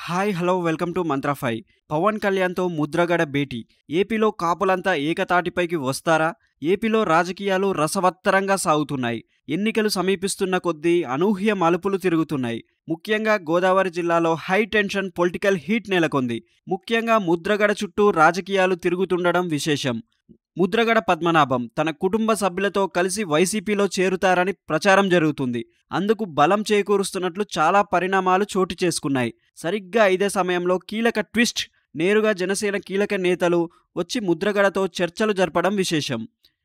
Hi hello welcome to Mantra 5. Pavan కళ్యాణ్తో ముద్రగడ భేటీ. ఏపీలో కాపులంతా ఏకతాటిపైకి వస్తారా? ఏపీలో రాజకీయాలు రసవత్తరంగా సాగుతున్నాయి. ఎన్నికలు సమీపిస్తున్న కొద్దీ అనూహ్య మలుపులు తిరుగుతున్నాయి. ముఖ్యంగా గోదావరి జిల్లాలో హై టెన్షన్ పొలిటికల్ హీట్ నెలకొంది. ముఖ్యంగా ముద్రగడ చుట్టూ రాజకీయాలు తిరుగుతుండడం విశేషం. ముద్రగడ పద్మనాభం తన కుటుంబ సభ్యులతో కలిసి వైసీపీలో చేరుతారని ప్రచారం జరుగుతుంది. అందుకు బలం చేకూరుస్తున్నట్లు చాలా పరిణామాలు చోటు చేసుకున్నాయి. సరిగ్గా ఇదే సమయంలో కీలక ట్విస్ట్. నేరుగా జనసేన కీలక నేతలు వచ్చి ముద్రగడతో చర్చలు జరపడం విశేషం.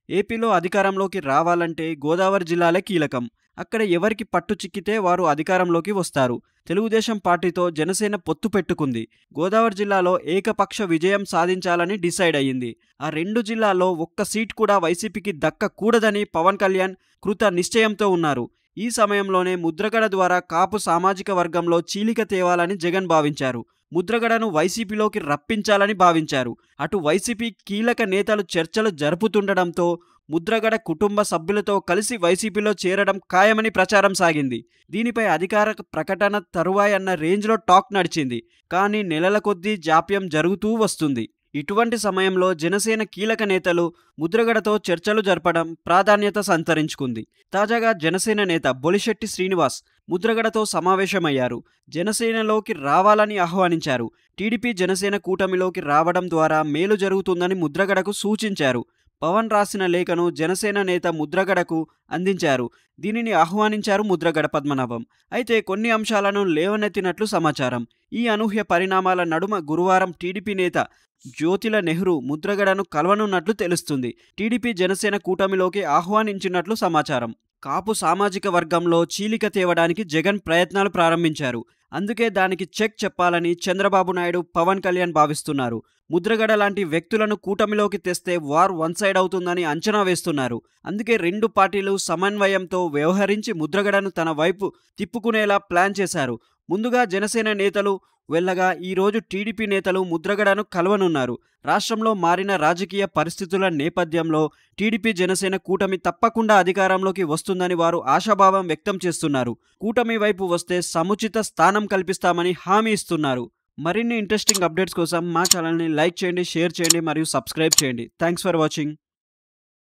ఏపీలో అధికారంలోకి రావాలంటే గోదావరి జిల్లాలే కీలకం. అక్కడ ఎవరికి పట్టు చిక్కితే వారు అధికారంలోకి వస్తారు. తెలుగుదేశం పార్టీతో జనసేన పొత్తు పెట్టుకుంది. గోదావరి జిల్లాలో ఏకపక్ష విజయం సాధించాలని డిసైడ్ అయ్యింది. ఆ రెండు జిల్లాల్లో ఒక్క సీట్ కూడా వైసీపీకి దక్కకూడదని పవన్ కళ్యాణ్ కృత నిశ్చయంతో ఉన్నారు. ఈ సమయంలోనే ముద్రగడ ద్వారా కాపు సామాజిక వర్గంలో చీలిక తేవాలని జగన్ భావించారు. ముద్రగడను వైసీపీలోకి రప్పించాలని భావించారు. అటు వైసీపీ కీలక నేతలు చర్చలు జరుపుతుండడంతో ముద్రగడ కుటుంబ సభ్యులతో కలిసి వైసీపీలో చేరడం ఖాయమని ప్రచారం సాగింది. దీనిపై అధికారిక ప్రకటన తరువాయన్న రేంజ్లో టాక్ నడిచింది. కానీ నెలల కొద్దీ జాప్యం జరుగుతూ వస్తుంది. ఇటువంటి సమయంలో జనసేన కీలక నేతలు ముద్రగడతో చర్చలు జరపడం ప్రాధాన్యత సంతరించుకుంది. తాజాగా జనసేన నేత బొలిశెట్టి శ్రీనివాస్ ముద్రగడతో సమావేశమయ్యారు. జనసేనలోకి రావాలని ఆహ్వానించారు. టీడీపీ జనసేన కూటమిలోకి రావడం ద్వారా మేలు జరుగుతుందని ముద్రగడకు సూచించారు. పవన్ రాసిన లేఖను జనసేన నేత ముద్రగడకు అందించారు. దీనిని ఆహ్వానించారు ముద్రగడ పద్మనాభం. అయితే కొన్ని అంశాలను లేవనెత్తినట్లు సమాచారం. ఈ అనూహ్య పరిణామాల నడుమ గురువారం టీడీపీ నేత జ్యోతిల నెహ్రూ ముద్రగడను కలవనున్నట్లు తెలుస్తుంది. టీడీపీ జనసేన కూటమిలోకి ఆహ్వానించినట్లు సమాచారం. కాపు సామాజిక వర్గంలో చీలిక తేవడానికి జగన్ ప్రయత్నాలు ప్రారంభించారు. అందుకే దానికి చెక్ చెప్పాలని చంద్రబాబు నాయుడు, పవన్ కళ్యాణ్ భావిస్తున్నారు. ముద్రగడ లాంటి వ్యక్తులను కూటమిలోకి తెస్తే వార్ వన్ సైడ్ అవుతుందని అంచనా వేస్తున్నారు. అందుకే రెండు పార్టీలు సమన్వయంతో వ్యవహరించి ముద్రగడను తన వైపు తిప్పుకునేలా ప్లాన్ చేశారు. ముందుగా జనసేన నేతలు వెళ్ళగా ఈరోజు టీడీపీ నేతలు ముద్రగడను కలవనున్నారు. రాష్ట్రంలో మారిన రాజకీయ పరిస్థితుల నేపథ్యంలో టీడీపీ జనసేన కూటమి తప్పకుండా అధికారంలోకి వస్తుందని వారు ఆశాభావం వ్యక్తం చేస్తున్నారు. కూటమి వైపు వస్తే సముచిత స్థానం కల్పిస్తామని హామీ ఇస్తున్నారు. మరిన్ని ఇంట్రెస్టింగ్ అప్డేట్స్ కోసం మా ఛానల్ని లైక్ చేయండి, షేర్ చేయండి మరియు సబ్స్క్రైబ్ చేయండి. Thanks for watching.